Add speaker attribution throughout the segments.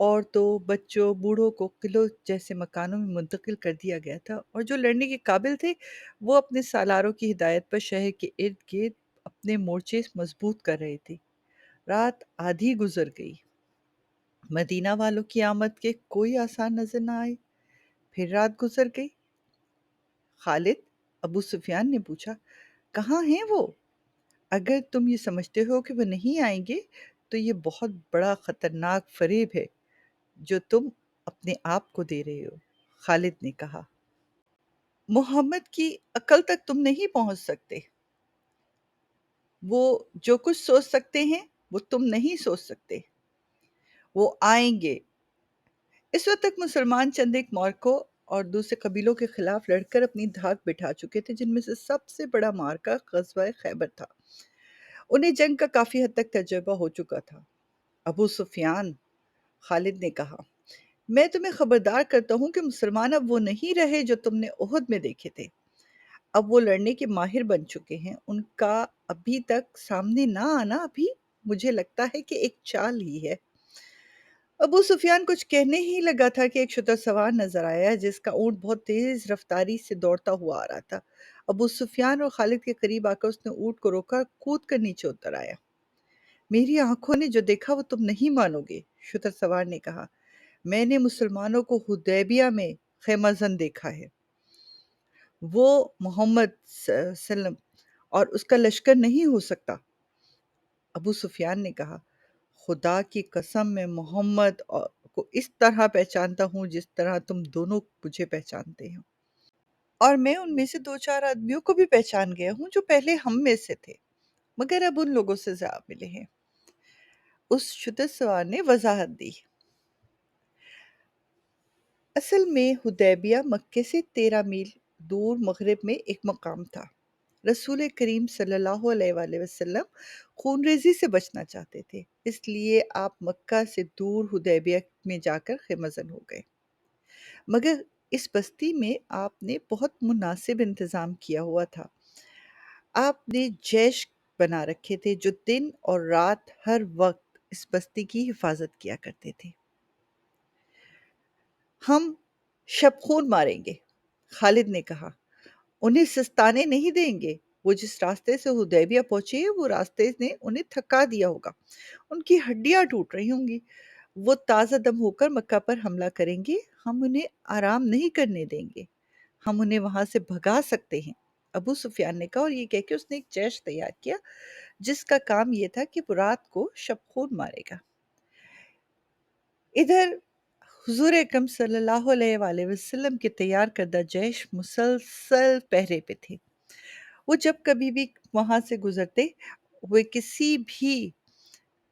Speaker 1: عورتوں، بچوں، بوڑھوں کو قلعوں جیسے مکانوں میں منتقل کر دیا گیا تھا، اور جو لڑنے کے قابل تھے وہ اپنے سالاروں کی ہدایت پر شہر کے ارد گرد اپنے مورچے مضبوط کر رہے تھے۔ رات آدھی گزر گئی، مدینہ والوں کی آمد کے کوئی آثار نظر نہ آئے۔ پھر رات گزر گئی۔ خالد، ابو سفیان نے پوچھا، کہاں ہیں وہ؟ اگر تم یہ سمجھتے ہو کہ وہ نہیں آئیں گے تو یہ بہت بڑا خطرناک فریب ہے جو تم اپنے آپ کو دے رہے ہو، خالد نے کہا۔ محمد کی عقل تک تم نہیں پہنچ سکتے۔ وہ جو کچھ سوچ سکتے ہیں وہ تم نہیں سوچ سکتے۔ وہ آئیں گے۔ اس وقت تک مسلمان چند ایک مارکوں اور دوسرے قبیلوں کے خلاف لڑ کر اپنی دھاک بٹھا چکے تھے، جن میں سے سب سے بڑا مارکہ غزوہ خیبر تھا۔ انہیں جنگ کا کافی حد تک تجربہ ہو چکا تھا۔ ابو سفیان، خالد نے کہا، میں تمہیں خبردار کرتا ہوں کہ مسلمان اب وہ نہیں رہے جو تم نے احد میں دیکھے تھے۔ اب وہ لڑنے کے ماہر بن چکے ہیں۔ ان کا ابھی تک سامنے نہ آنا بھی مجھے لگتا ہے کہ ایک چال ہی ہے۔ ابو سفیان کچھ کہنے ہی لگا تھا کہ ایک شتر سوار نظر آیا جس کا اونٹ بہت تیز رفتاری سے دوڑتا ہوا آ رہا تھا۔ ابو سفیان اور خالد کے قریب آ کر اس نے اونٹ کو روکا، کود کر نیچے اتر آیا۔ میری آنکھوں نے جو دیکھا وہ تم نہیں مانو گے، شتر سوار نے کہا۔ میں نے مسلمانوں کو حدیبیہ میں خیمہ زن دیکھا ہے۔ وہ محمد صلی اللہ علیہ وسلم اور اس کا لشکر نہیں ہو سکتا۔ ابو سفیان نے کہا، خدا کی قسم میں محمد کو اس طرح پہچانتا ہوں جس طرح تم دونوں مجھے پہچانتے ہیں، اور میں ان میں سے دو چار آدمیوں کو بھی پہچان گیا ہوں جو پہلے ہم میں سے تھے، مگر اب ان لوگوں سے زیادہ ملے ہیں۔ اس شتر سوار نے وضاحت دی، اصل میں حدیبیہ مکے سے 13 میل دور مغرب میں ایک مقام تھا۔ رسول کریم صلی اللہ علیہ وآلہ وسلم خون ریزی سے بچنا چاہتے تھے، اس لیے آپ مکہ سے دور حدیبیہ میں جا کر خیمہ زن ہو گئے۔ مگر اس بستی میں آپ نے بہت مناسب انتظام کیا ہوا تھا۔ آپ نے جیش بنا رکھے تھے جو دن اور رات ہر وقت اس بستی کی حفاظت کیا کرتے تھے۔ ہم شب خون ماریں گے، خالد نے کہا، انہیں سستانے نہیں دیں گے۔ وہ جس راستے سے حدیبیہ پہنچے ہیں وہ راستے نے انہیں تھکا دیا ہوگا، ان کی ہڈیاں ٹوٹ رہی ہوں گی۔ وہ تازہ دم ہو کر مکہ پر حملہ کریں گے، ہم انہیں آرام نہیں کرنے دیں گے، ہم انہیں وہاں سے بھگا سکتے ہیں، ابو سفیان نے کہا، اور یہ کہہ کے اس نے ایک جیش تیار کیا جس کا کام یہ تھا کہ وہ رات کو شب خون مارے گا۔ ادھر حضور اکرم صلی اللہ علیہ وآلہ وسلم کے تیار کردہ جیش مسلسل پہرے پہ تھے۔ وہ جب کبھی بھی وہاں سے گزرتے، وہ کسی بھی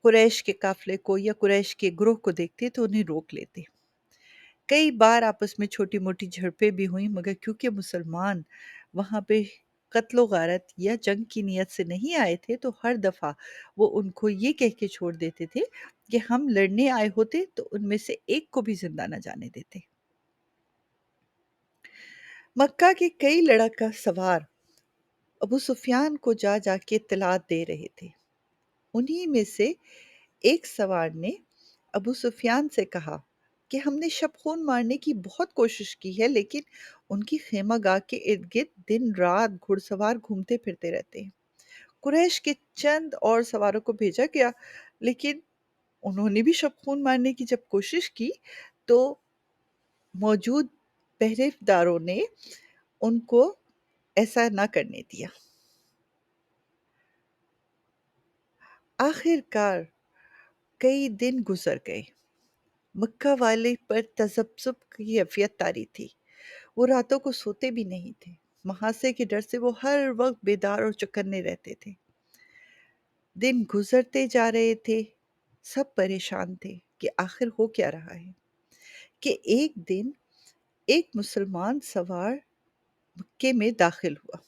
Speaker 1: قریش کے قافلے کو یا قریش کے گروہ کو دیکھتے تو انہیں روک لیتے۔ کئی بار آپس میں چھوٹی موٹی جھڑپیں بھی ہوئیں، مگر کیونکہ مسلمان وہاں پہ قتل و غارت یا جنگ کی نیت سے نہیں آئے تھے تو ہر دفعہ وہ ان کو یہ کہہ کے چھوڑ دیتے تھے کہ ہم لڑنے آئے ہوتے تو ان میں سے ایک کو بھی زندہ نہ جانے دیتے۔ مکہ کے کئی لڑاکا سوار ابو سفیان کو جا جا کے اطلاعات دے رہے تھے۔ انہی میں سے ایک سوار نے ابو سفیان سے کہا کہ ہم نے شب خون مارنے کی بہت کوشش کی ہے، لیکن ان کی خیمہ گاہ کے ارد گرد دن رات گھڑ سوار گھومتے پھرتے رہتے ہیں۔ قریش کے چند اور سواروں کو بھیجا گیا، لیکن انہوں نے بھی شب خون مارنے کی جب کوشش کی تو موجود پہرے داروں نے ان کو ایسا نہ کرنے دیا۔ آخر کار کئی دن گزر گئے۔ مکہ والے پر تذبذب کی کیفیت طاری تھی۔ وہ راتوں کو سوتے بھی نہیں تھے۔ محاصرے کے ڈر سے وہ ہر وقت بیدار اور چوکنے رہتے تھے۔ دن گزرتے جا رہے تھے، سب پریشان تھے کہ آخر ہو کیا رہا ہے، کہ ایک دن ایک مسلمان سوار مکے میں داخل ہوا۔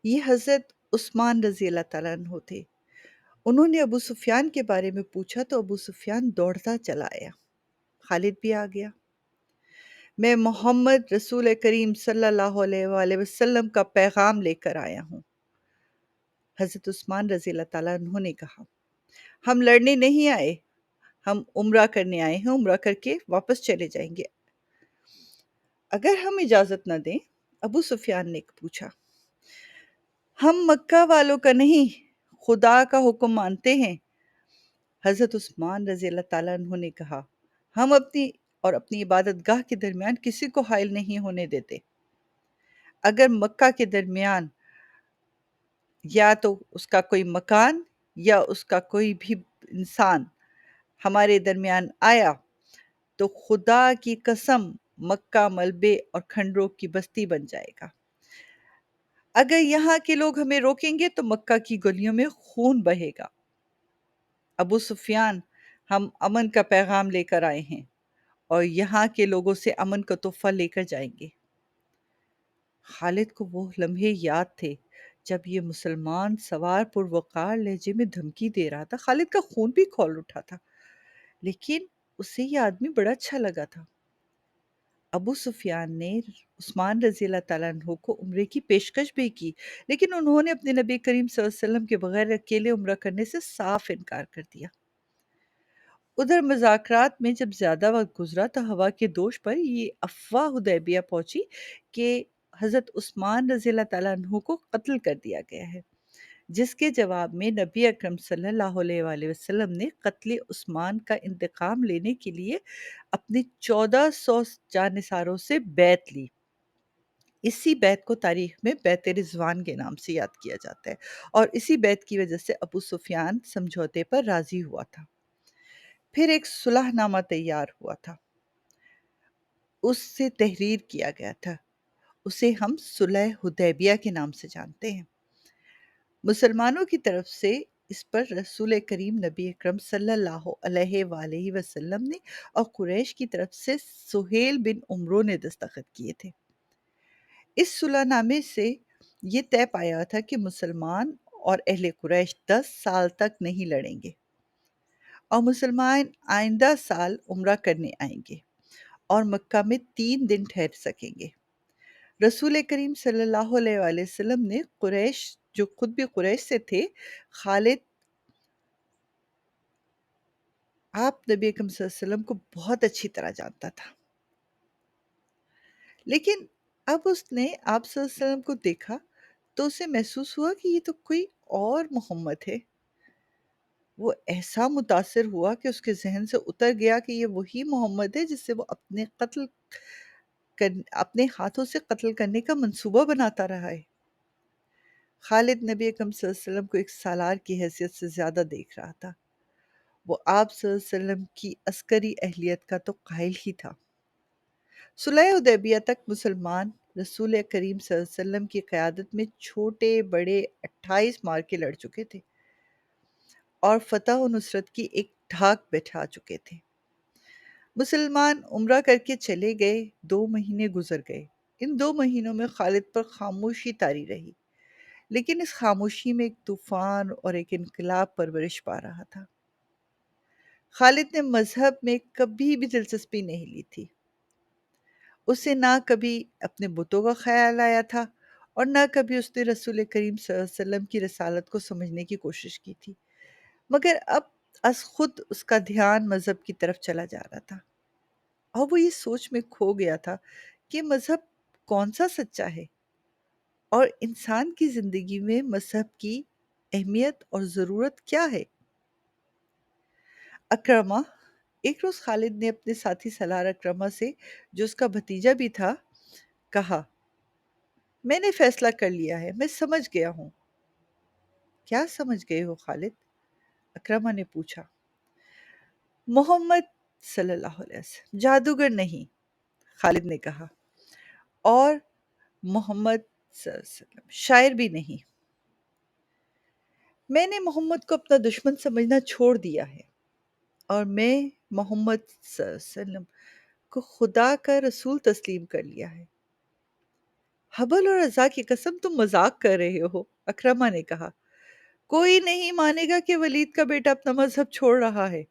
Speaker 1: یہ حضرت عثمان رضی اللہ تعالیٰ عنہ تھے۔ انہوں نے ابو سفیان کے بارے میں پوچھا تو ابو سفیان دوڑتا چلا آیا۔ خالد بھی آ گیا۔ میں محمد رسول کریم صلی اللہ علیہ وآلہ وسلم کا پیغام لے کر آیا ہوں، حضرت عثمان رضی اللہ تعالیٰ عنہ نے کہا۔ ہم لڑنے نہیں آئے، ہم عمرہ کرنے آئے ہیں، عمرہ کر کے واپس چلے جائیں گے۔ اگر ہم اجازت نہ دیں، ابو سفیان نے پوچھا۔ ہم مکہ والوں کا نہیں، خدا کا حکم مانتے ہیں۔ حضرت عثمان رضی اللہ تعالیٰ عنہ نے کہا، ہم اپنی اور اپنی عبادت گاہ کے درمیان کسی کو حائل نہیں ہونے دیتے۔ اگر مکہ کے درمیان یا تو اس کا کوئی مکان یا اس کا کوئی بھی انسان ہمارے درمیان آیا تو خدا کی قسم مکہ ملبے اور کھنڈروں کی بستی بن جائے گا۔ اگر یہاں کے لوگ ہمیں روکیں گے تو مکہ کی گلیوں میں خون بہے گا۔ ابو سفیان، ہم امن کا پیغام لے کر آئے ہیں اور یہاں کے لوگوں سے امن کا تحفہ لے کر جائیں گے۔ خالد کو وہ لمحے یاد تھے جب یہ مسلمان سوار پروقار لہجے میں دھمکی دے رہا تھا۔ خالد کا خون بھی کھول اٹھا تھا، لیکن اسے یہ آدمی بڑا اچھا لگا تھا۔ ابو سفیان نے عثمان رضی اللہ تعالیٰ عنہ کو عمرے کی پیشکش بھی کی، لیکن انہوں نے اپنے نبی کریم صلی اللہ علیہ وسلم کے بغیر اکیلے عمرہ کرنے سے صاف انکار کر دیا۔ ادھر مذاکرات میں جب زیادہ وقت گزرا تو ہوا کے دوش پر یہ افواہ حدیبیہ پہنچی کہ حضرت عثمان رضی اللہ تعالیٰ عنہ کو قتل کر دیا گیا ہے، جس کے جواب میں نبی اکرم صلی اللہ علیہ وآلہ وسلم نے قتل عثمان کا انتقام لینے کے لیے اپنے 1400 جانثاروں سے بیعت لی۔ اسی بیعت کو تاریخ میں بیعت رضوان کے نام سے یاد کیا جاتا ہے، اور اسی بیعت کی وجہ سے ابو سفیان سمجھوتے پر راضی ہوا تھا۔ پھر ایک صلح نامہ تیار ہوا تھا، اس سے تحریر کیا گیا تھا، اسے ہم صلح حدیبیہ کے نام سے جانتے ہیں۔ مسلمانوں کی طرف سے اس پر رسول کریم نبی اکرم صلی اللہ علیہ وآلہ وسلم نے اور قریش کی طرف سے سہیل بن عمرو نے دستخط کیے تھے۔ اس صلح نامے سے یہ طے پایا تھا کہ مسلمان اور اہل قریش 10 سال تک نہیں لڑیں گے اور مسلمان آئندہ سال عمرہ کرنے آئیں گے اور مکہ میں 3 دن ٹھہر سکیں گے۔ رسول کریم صلی اللہ علیہ وآلہ وسلم نے قریش، جو خود بھی قریش سے تھے، خالد، آپ نبی اکرم صلی اللہ علیہ وسلم کو بہت اچھی طرح جانتا تھا، لیکن اب اس نے آپ صلی اللہ علیہ وسلم کو دیکھا تو اسے محسوس ہوا کہ یہ تو کوئی اور محمد ہے۔ وہ ایسا متاثر ہوا کہ اس کے ذہن سے اتر گیا کہ یہ وہی محمد ہے جس سے وہ اپنے ہاتھوں سے قتل کرنے کا منصوبہ بناتا رہا ہے۔ خالد نبی اکرم صلی اللہ علیہ وسلم کو ایک سالار کی حیثیت سے زیادہ دیکھ رہا تھا۔ وہ آپ صلی اللہ علیہ وسلم کی عسکری اہلیت کا تو قائل ہی تھا۔ صلح حدیبیہ تک مسلمان رسول کریم صلی اللہ علیہ وسلم کی قیادت میں چھوٹے بڑے 28 معرکے لڑ چکے تھے اور فتح و نصرت کی ایک ڈھاک بٹھا چکے تھے۔ مسلمان عمرہ کر کے چلے گئے، 2 مہینے گزر گئے۔ ان 2 مہینوں میں خالد پر خاموشی طاری رہی، لیکن اس خاموشی میں ایک طوفان اور ایک انقلاب پرورش پا رہا تھا۔ خالد نے مذہب میں کبھی بھی دلچسپی نہیں لی تھی۔ اسے نہ کبھی اپنے بتوں کا خیال آیا تھا اور نہ کبھی اس نے رسول کریم صلی اللہ علیہ وسلم کی رسالت کو سمجھنے کی کوشش کی تھی، مگر اب از خود اس کا دھیان مذہب کی طرف چلا جا رہا تھا، اور وہ یہ سوچ میں کھو گیا تھا کہ مذہب کون سا سچا ہے اور انسان کی زندگی میں مذہب کی اہمیت اور ضرورت کیا ہے۔ اکرمہ، ایک روز خالد نے اپنے ساتھی سالار اکرمہ سے، جو اس کا بھتیجا بھی تھا، کہا، میں نے فیصلہ کر لیا ہے، میں سمجھ گیا ہوں۔ کیا سمجھ گئے ہو خالد؟ اکرمہ نے پوچھا۔ محمد صلی اللہ علیہ وسلم جادوگر نہیں، خالد نے کہا، اور محمد صلی اللہ علیہ وسلم شاعر بھی نہیں۔ میں نے محمد کو اپنا دشمن سمجھنا چھوڑ دیا ہے، اور میں محمد صلی اللہ علیہ وسلم کو خدا کا رسول تسلیم کر لیا ہے۔ حبل اور عزا کی قسم، تم مذاق کر رہے ہو، اکرمہ نے کہا۔ کوئی نہیں مانے گا کہ ولید کا بیٹا اپنا مذہب چھوڑ رہا ہے۔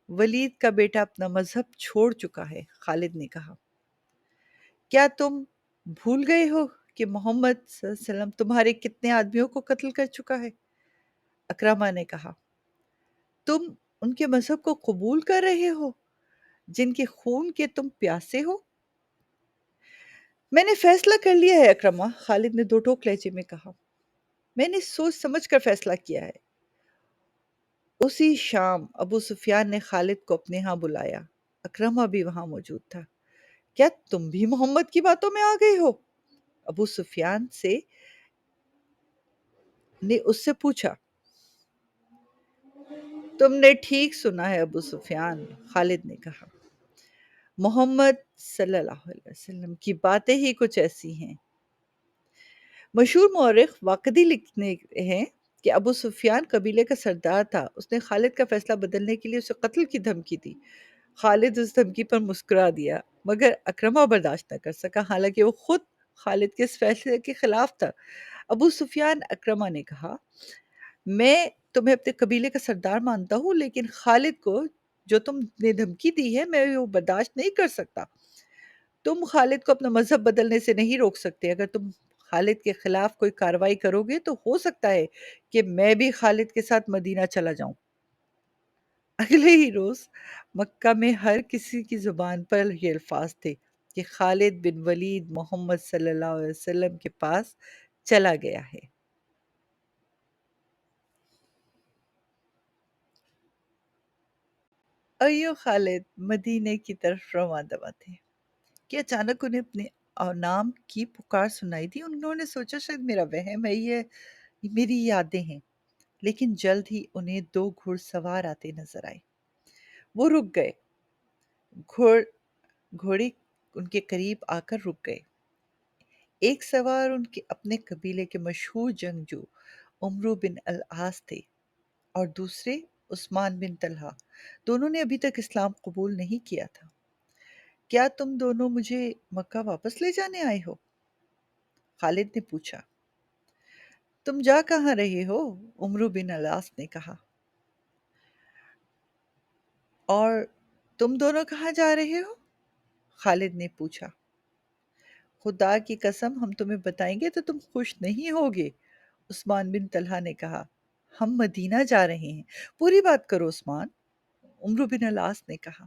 Speaker 1: ولید کا بیٹا اپنا مذہب چھوڑ چکا ہے، خالد نے کہا۔ کیا تم بھول گئے ہو کہ محمد صلی اللہ علیہ وسلم تمہارے کتنے آدمیوں کو قتل کر چکا ہے؟ اکرمہ نے کہا۔ تم ان کے مذہب کو قبول کر رہے ہو جن کے خون کے تم پیاسے ہو؟ میں نے فیصلہ کر لیا ہے اکرمہ، خالد نے دو ٹوک لہجے میں کہا۔ میں نے سوچ سمجھ کر فیصلہ کیا ہے۔ اسی شام ابو سفیان نے خالد کو اپنے ہاں بلایا۔ اکرمہ بھی وہاں موجود تھا۔ کیا تم بھی محمد کی باتوں میں آ گئے ہو؟ ابو سفیان نے اس سے پوچھا۔ تم نے ٹھیک سنا ہے ابو سفیان، خالد نے کہا۔ محمد صلی اللہ علیہ وسلم کی باتیں ہی کچھ ایسی ہیں۔ مشہور مورخ واقدی لکھتے ہیں کہ ابو سفیان قبیلے کا سردار تھا۔ اس نے خالد کا فیصلہ بدلنے کے لیے اسے قتل کی دھمکی دی۔ خالد اس دھمکی پر مسکرا دیا، مگر اکرمہ برداشت نہ کر سکا، حالانکہ وہ خود خالد کے اس فیصلے کے خلاف تھا۔ ابو سفیان اکرمہ نے کہا، میں تمہیں اپنے قبیلے کا سردار مانتا ہوں، لیکن خالد کو جو تم نے دھمکی دی ہے میں وہ برداشت نہیں کر سکتا۔ تم خالد کو اپنا مذہب بدلنے سے نہیں روک سکتے۔ اگر تم خالد کے خلاف کوئی کارروائی کرو گے تو ہو سکتا ہے کہ میں بھی خالد کے ساتھ مدینہ چلا جاؤں۔ اگلے ہی روز مکہ میں ہر کسی کی زبان پر یہ الفاظ تھے کہ خالد بن ولید محمد صلی اللہ علیہ وسلم کے پاس چلا گیا ہے۔ اور یوں خالد مدینے کی طرف رواں دوا تھے کہ اچانک انہیں اپنے نام کی پکار سنائی دی۔ انہوں نے سوچا شاید میرا وہم ہے، یہ میری یادیں ہیں، لیکن جلد ہی انہیں دو گھڑ سوار آتے نظر آئے۔ وہ رک گئے، گھوڑے ان کے قریب آ کر رک گئے۔ ایک سوار ان کے اپنے قبیلے کے مشہور جنگجو عمرو بن العاص تھے اور دوسرے عثمان بن طلحہ۔ دونوں نے ابھی تک اسلام قبول نہیں کیا تھا۔ کیا تم دونوں مجھے مکہ واپس لے جانے آئے ہو؟ خالد نے پوچھا۔ تم جا کہاں رہے ہو؟ عمرو بن العاص نے کہا۔ اور تم دونوں کہاں جا رہے ہو؟ خالد نے پوچھا۔ خدا کی قسم ہم تمہیں بتائیں گے تو تم خوش نہیں ہوگے، عثمان بن طلحہ نے کہا۔ ہم مدینہ جا رہے ہیں، پوری بات کرو عثمان، عمرو بن العاص نے کہا۔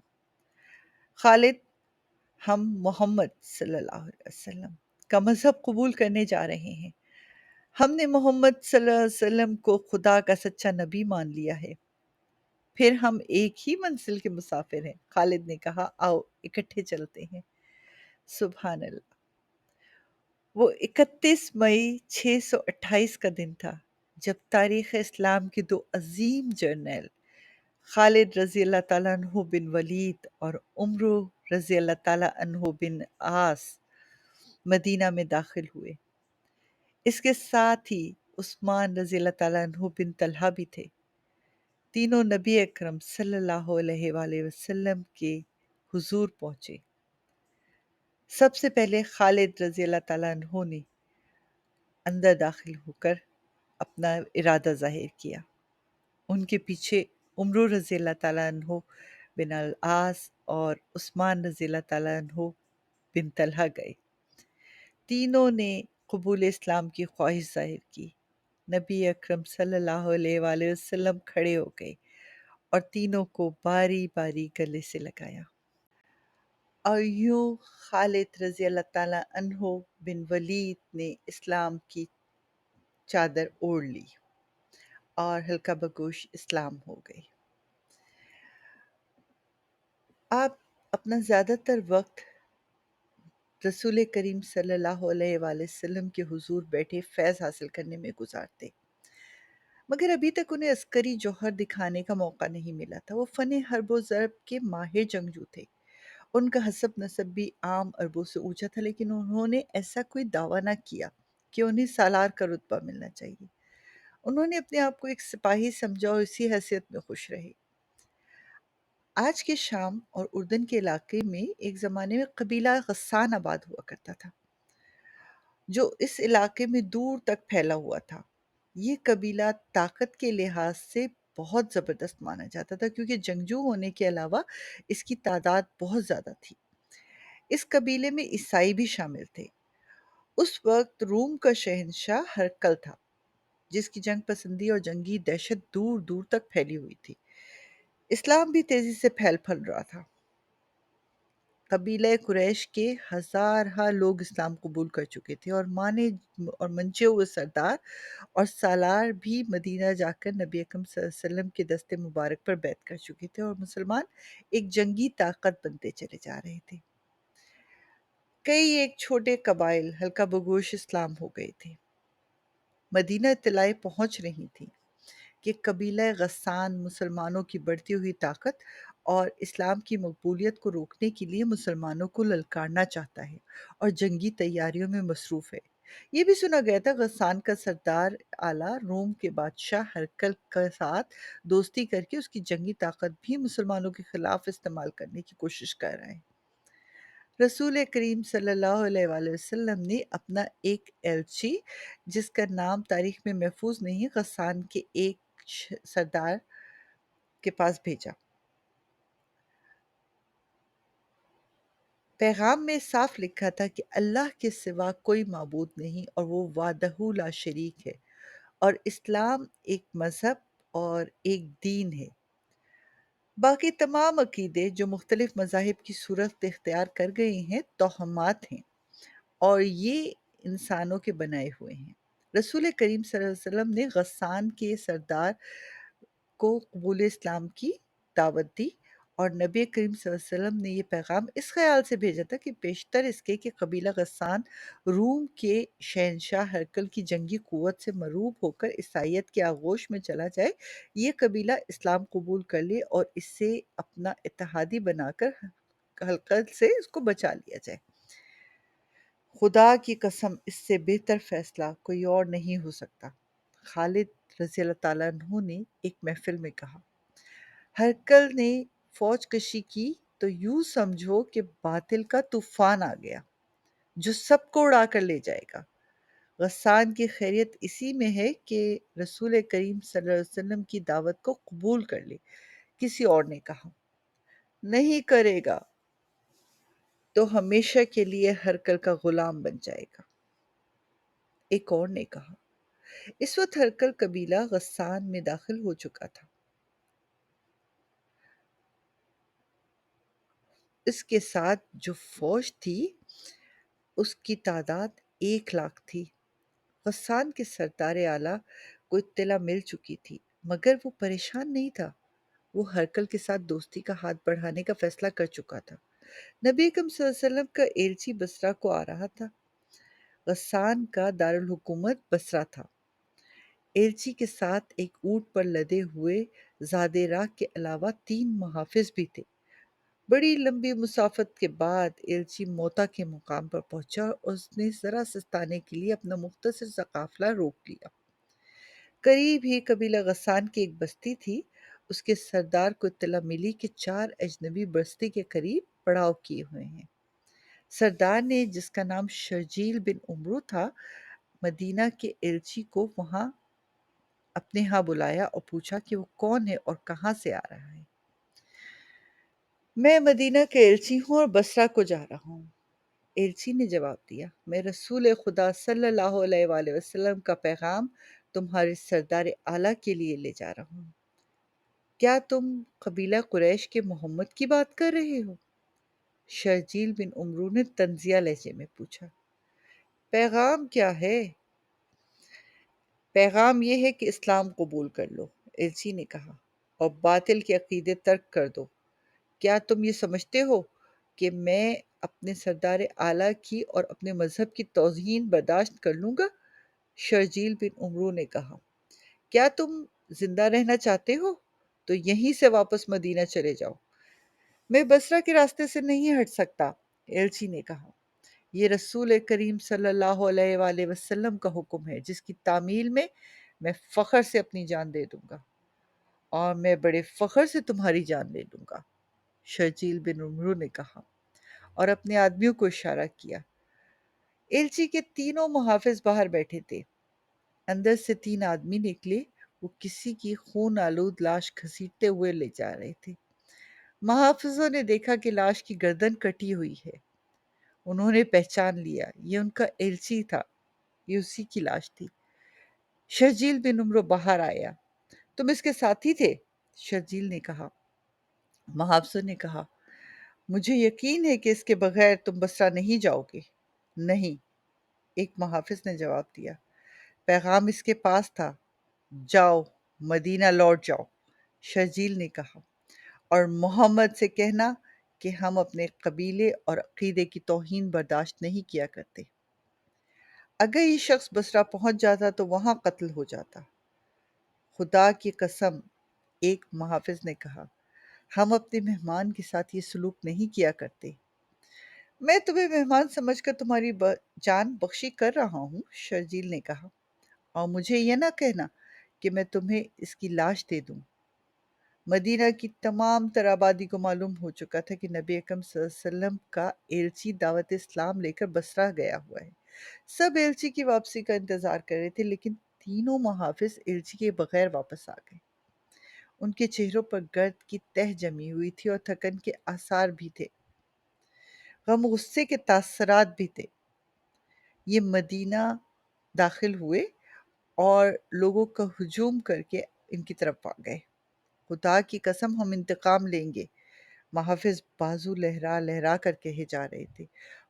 Speaker 1: خالد، ہم محمد صلی اللہ علیہ وسلم کا مذہب قبول کرنے جا رہے ہیں۔ ہم نے محمد صلی اللہ علیہ وسلم کو خدا کا سچا نبی مان لیا ہے۔ پھر ہم ایک ہی منزل کے مسافر ہیں، خالد نے کہا۔ آؤ اکٹھے چلتے ہیں۔ سبحان اللہ۔ وہ 31 مئی 628 کا دن تھا جب تاریخ اسلام کے دو عظیم جرنیل خالد رضی اللہ تعالیٰ عنہ بن ولید اور عمرو رضی اللہ تعالیٰ عنہ بن عاص مدینہ میں داخل ہوئے۔ اس کے ساتھ ہی عثمان رضی اللہ تعالیٰ عنہ بن طلحہ بھی تھے۔ تینوں نبی اکرم صلی اللہ علیہ وآلہ وسلم کے حضور پہنچے۔ سب سے پہلے خالد رضی اللہ تعالیٰ عنہ نے اندر داخل ہو کر اپنا ارادہ ظاہر کیا۔ ان کے پیچھے عمرو رضی اللہ تعالیٰ عنہ بن العاص اور عثمان رضی اللہ تعالیٰ عنہ بن طلحہ گئے۔ تینوں نے قبول اسلام کی خواہش ظاہر کی۔ نبی اکرم صلی اللہ علیہ وآلہ وسلم کھڑے ہو گئے اور تینوں کو باری باری گلے سے لگایا۔ اور یوں خالد رضی اللہ تعالیٰ عنہ بن ولید نے اسلام کی چادر اوڑھ لی اور ہلکا بگوش اسلام ہو گئی۔ آپ اپنا زیادہ تر وقت رسول کریم صلی اللہ علیہ وآلہ وسلم کے حضور بیٹھے فیض حاصل کرنے میں گزارتے، مگر ابھی تک انہیں عسکری جوہر دکھانے کا موقع نہیں ملا تھا۔ وہ فن حرب و ضرب کے ماہر جنگجو تھے۔ ان کا حسب نسب بھی عام عربوں سے اونچا تھا، لیکن انہوں نے ایسا کوئی دعویٰ نہ کیا کہ انہیں سالار کا رتبہ ملنا چاہیے۔ انہوں نے اپنے آپ کو ایک سپاہی سمجھا اور اسی حیثیت میں خوش رہے۔ آج کے شام اور اردن کے علاقے میں ایک زمانے میں قبیلہ غسان آباد ہوا کرتا تھا، جو اس علاقے میں دور تک پھیلا ہوا تھا۔ یہ قبیلہ طاقت کے لحاظ سے بہت زبردست مانا جاتا تھا، کیونکہ جنگجو ہونے کے علاوہ اس کی تعداد بہت زیادہ تھی۔ اس قبیلے میں عیسائی بھی شامل تھے۔ اس وقت روم کا شہنشاہ ہرقل تھا، جس کی جنگ پسندی اور جنگی دہشت دور دور تک پھیلی ہوئی تھی۔ اسلام بھی تیزی سے پھیل پھل رہا تھا۔ قبیلہ قریش کے ہزارہا لوگ اسلام قبول کر چکے تھے، اور مانے اور منچے ہوئے سردار اور سالار بھی مدینہ جا کر نبی اکرم صلی اللہ علیہ وسلم کے دست مبارک پر بیعت کر چکے تھے، اور مسلمان ایک جنگی طاقت بنتے چلے جا رہے تھے۔ کئی ایک چھوٹے قبائل ہلکا بگوش اسلام ہو گئے تھے۔ مدینہ اطلاعیں پہنچ رہی تھیں کہ قبیلہ غسان مسلمانوں کی بڑھتی ہوئی طاقت اور اسلام کی مقبولیت کو روکنے کے لیے مسلمانوں کو للکارنا چاہتا ہے اور جنگی تیاریوں میں مصروف ہے۔ یہ بھی سنا گیا تھا غسان کا سردار اعلیٰ روم کے بادشاہ ہرقل کے ساتھ دوستی کر کے اس کی جنگی طاقت بھی مسلمانوں کے خلاف استعمال کرنے کی کوشش کر رہا ہے۔ رسول کریم صلی اللہ علیہ وآلہ وسلم نے اپنا ایک ایلچی، جس کا نام تاریخ میں محفوظ نہیں، غسان کے ایک سردار کے پاس بھیجا۔ پیغام میں صاف لکھا تھا کہ اللہ کے سوا کوئی معبود نہیں اور وہ وحدہ لا شریک ہے، اور اسلام ایک مذہب اور ایک دین ہے۔ باقی تمام عقیدے جو مختلف مذاہب کی صورت اختیار کر گئے ہیں توہمات ہیں، اور یہ انسانوں کے بنائے ہوئے ہیں۔ رسول کریم صلی اللہ علیہ وسلم نے غسان کے سردار کو قبول اسلام کی دعوت دی، اور نبی کریم صلی اللہ علیہ وسلم نے یہ پیغام اس خیال سے بھیجا تھا کہ بیشتر اس کے کہ قبیلہ غسان روم کے شہنشاہ ہرقل کی جنگی قوت سے مرعوب ہو کر عیسائیت کے آغوش میں چلا جائے، یہ قبیلہ اسلام قبول کر لے اور اسے اپنا اتحادی بنا کر ہرقل سے اس کو بچا لیا جائے۔ خدا کی قسم اس سے بہتر فیصلہ کوئی اور نہیں ہو سکتا، خالد رضی اللہ تعالیٰ عنہ نے ایک محفل میں کہا۔ ہرقل نے فوج کشی کی تو یوں سمجھو کہ باطل کا طوفان آ گیا جو سب کو اڑا کر لے جائے گا۔ غسان کی خیریت اسی میں ہے کہ رسول کریم صلی اللہ علیہ وسلم کی دعوت کو قبول کر لے۔ کسی اور نے کہا، نہیں کرے گا تو ہمیشہ کے لیے ہرقل کا غلام بن جائے گا۔ ایک اور نے کہا، اس وقت ہرقل قبیلہ غسان میں داخل ہو چکا تھا۔ اس کے ساتھ جو فوج تھی اس کی تعداد 1,00,000 تھی۔ غسان کے سردار اعلیٰ کو اطلاع مل چکی تھی، مگر وہ پریشان نہیں تھا۔ وہ ہرقل کے ساتھ دوستی کا ہاتھ بڑھانے کا فیصلہ کر چکا تھا۔ نبی اکرم صلی اللہ علیہ وسلم کا ایلچی بصرہ کو آ رہا تھا۔ غسان کا دارالحکومت بصرہ تھا۔ ایلچی کے ساتھ ایک اونٹ پر لدے ہوئے زادے راہ کے علاوہ 3 محافظ بھی تھے۔ بڑی لمبی مسافت کے بعد ایلچی موتا کے مقام پر پہنچا اور اس نے ذرا سستانے کے لیے اپنا مختصر سا قافلہ روک لیا۔ قریب ہی قبیلہ غسان کی ایک بستی تھی۔ اس کے سردار کو اطلاع ملی کہ 4 اجنبی بستی کے قریب پڑاؤ کیے ہوئے ہیں۔ سردار نے، جس کا نام شرجیل بن عمرو تھا، مدینہ کے ایلچی کو وہاں اپنے ہاں بلایا اور پوچھا کہ وہ کون ہے اور کہاں سے آ رہا ہے۔ میں مدینہ کے ایلچی ہوں اور بصرہ کو جا رہا ہوں، ایلچی نے جواب دیا۔ میں رسول خدا صلی اللہ علیہ وآلہ وسلم کا پیغام تمہارے سردار اعلیٰ کے لیے لے جا رہا ہوں۔ کیا تم قبیلہ قریش کے محمد کی بات کر رہے ہو؟ شرجیل بن عمرو نے طنزیہ لہجے میں پوچھا۔ پیغام کیا ہے؟ پیغام یہ ہے کہ اسلام قبول کر لو، ایلچی نے کہا، اور باطل کے عقیدے ترک کر دو۔ کیا تم یہ سمجھتے ہو کہ میں اپنے سردار اعلیٰ کی اور اپنے مذہب کی توہین برداشت کر لوں گا؟ شرجیل بن عمرو نے کہا، کیا تم زندہ رہنا چاہتے ہو تو یہیں سے واپس مدینہ چلے جاؤ۔ میں بصرہ کے راستے سے نہیں ہٹ سکتا، ایلچی نے کہا۔ یہ رسول کریم صلی اللہ علیہ وآلہ وسلم کا حکم ہے، جس کی تعمیل میں فخر سے اپنی جان دے دوں گا، اور میں بڑے فخر سے تمہاری جان لے لوں گا، شرجیل بن عمرو نے کہا، اور اپنے آدمیوں کو اشارہ کیا۔ ایلچی کے تینوں محافظ باہر بیٹھے تھے۔ اندر سے 3 آدمی نکلے۔ وہ کسی کی خون آلود لاش گھسیٹتے ہوئے لے جا رہے تھے۔ محافظوں نے دیکھا کہ لاش کی گردن کٹی ہوئی ہے۔ انہوں نے پہچان لیا، یہ ان کا ایلچی تھا، یہ اسی کی لاش تھی۔ شرجیل بن عمرو باہر آیا۔ تم اس کے ساتھی تھے؟ شرجیل نے کہا۔ محافظوں نے کہا، مجھے یقین ہے کہ اس کے بغیر تم بصرہ نہیں جاؤ گے۔ نہیں، ایک محافظ نے جواب دیا، پیغام اس کے پاس تھا، جاؤ، مدینہ لوٹ جاؤ۔ شرجیل نے کہا، اور محمد سے کہنا کہ ہم اپنے قبیلے اور عقیدے کی توہین برداشت نہیں کیا کرتے۔ اگر یہ شخص بصرہ پہنچ جاتا تو وہاں قتل ہو جاتا۔ خدا کی قسم، ایک محافظ نے کہا، ہم اپنے مہمان کے ساتھ یہ سلوک نہیں کیا کرتے۔ میں تمہیں مہمان سمجھ کر تمہاری جان بخشی کر رہا ہوں، شرجیل نے کہا، اور مجھے یہ نہ کہنا کہ میں تمہیں اس کی لاش دے دوں۔ مدینہ کی تمام تر آبادی کو معلوم ہو چکا تھا کہ نبی اکرم صلی اللہ علیہ وسلم کا ایلچی دعوت اسلام لے کر بصرہ گیا ہوا ہے۔ سب ایلچی کی واپسی کا انتظار کر رہے تھے، لیکن تینوں محافظ ایلچی کے بغیر واپس آ گئے۔ ان کے چہروں پر گرد کی تہ جمی ہوئی تھی اور تھکن کے آثار بھی تھے، غم و غصے کے تاثرات بھی تھے۔ یہ مدینہ داخل ہوئے اور لوگوں کا ہجوم کر کے ان کی طرف آ گئے۔ خدا کی قسم، ہم انتقام لیں گے، محافظ بازو لہرا لہرا کر کہے جا رہے تھے۔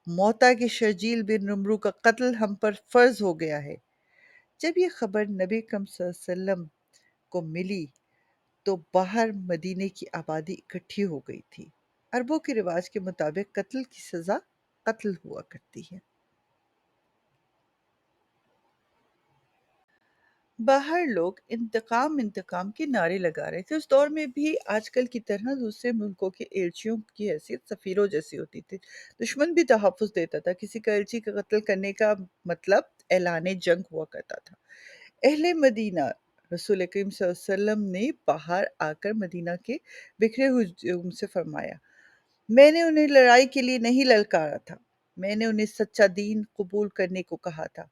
Speaker 1: موتا کے شرجیل بن نمرو کا قتل ہم پر فرض ہو گیا ہے۔ جب یہ خبر نبی اکرم صلی اللہ علیہ وسلم کو ملی تو باہر مدینے کی آبادی اکٹھی ہو گئی تھی۔ عربوں کے رواج کے مطابق قتل کی سزا قتل ہوا کرتی ہے۔ باہر لوگ انتقام انتقام کے نعرے لگا رہے تھے۔ اس دور میں بھی آج کل کی طرح دوسرے ملکوں کے ایلچیوں کی حیثیت سفیروں جیسی ہوتی تھی۔ دشمن بھی تحفظ دیتا تھا، کسی کا ایلچی کا قتل کرنے کا مطلب اعلان جنگ ہوا کرتا تھا۔ اہل مدینہ، رسول کریم صلی اللہ علیہ وسلم نے باہر آ کر مدینہ کے بکھرے ہجوم سے فرمایا، میں نے انہیں لڑائی کے لیے نہیں للکارا تھا، میں نے انہیں سچا دین قبول کرنے کو کہا تھا۔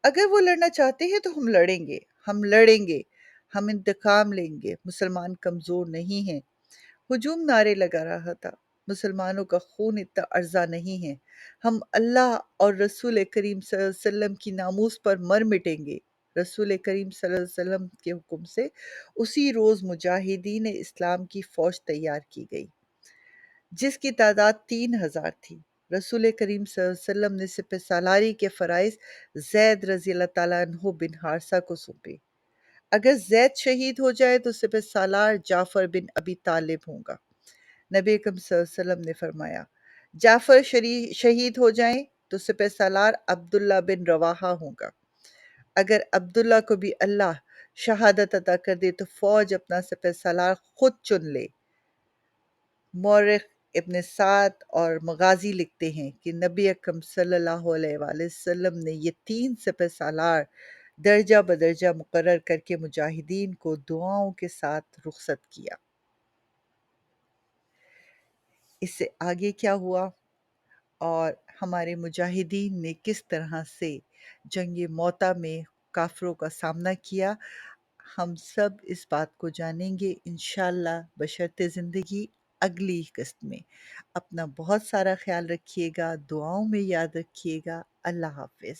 Speaker 1: اگر وہ لڑنا چاہتے ہیں تو ہم لڑیں گے، ہم لڑیں گے، ہم انتقام لیں گے، مسلمان کمزور نہیں ہیں۔ ہجوم نعرے لگا رہا تھا، مسلمانوں کا خون اتنا ارزاں نہیں ہے، ہم اللہ اور رسول کریم صلی اللہ علیہ وسلم کی ناموس پر مر مٹیں گے۔ رسول کریم صلی اللہ علیہ وسلم کے حکم سے اسی روز مجاہدین اسلام کی فوج تیار کی گئی، جس کی تعداد 3000 تھی۔ رسول کریم صلی اللہ علیہ وسلم نے سپہ سالاری کے فرائض زید رضی اللہ تعالیٰ عنہ بن حارثہ کو سونپے۔ اگر زید شہید ہو جائے تو سپہ سالار جعفر بن ابی طالب ہوں گا۔ نبی اکرم صلی اللہ علیہ وسلم نے فرمایا، جعفر شہید ہو جائیں تو سپہ سالار عبداللہ بن رواحہ ہوں گا۔ اگر عبداللہ کو بھی اللہ شہادت عطا کر دے تو فوج اپنا سپہ سالار خود چن لے۔ مورخ ابن سعد اور مغازی لکھتے ہیں کہ نبی اکرم صلی اللہ علیہ وآلہ وسلم نے یہ 3 سپہ سالار درجہ بدرجہ مقرر کر کے مجاہدین کو دعاؤں کے ساتھ رخصت کیا۔ اس سے آگے کیا ہوا اور ہمارے مجاہدین نے کس طرح سے جنگ موتا میں کافروں کا سامنا کیا، ہم سب اس بات کو جانیں گے انشاءاللہ بشرط زندگی اگلی قسط میں۔ اپنا بہت سارا خیال رکھیے گا، دعاؤں میں یاد رکھیے گا۔ اللہ حافظ۔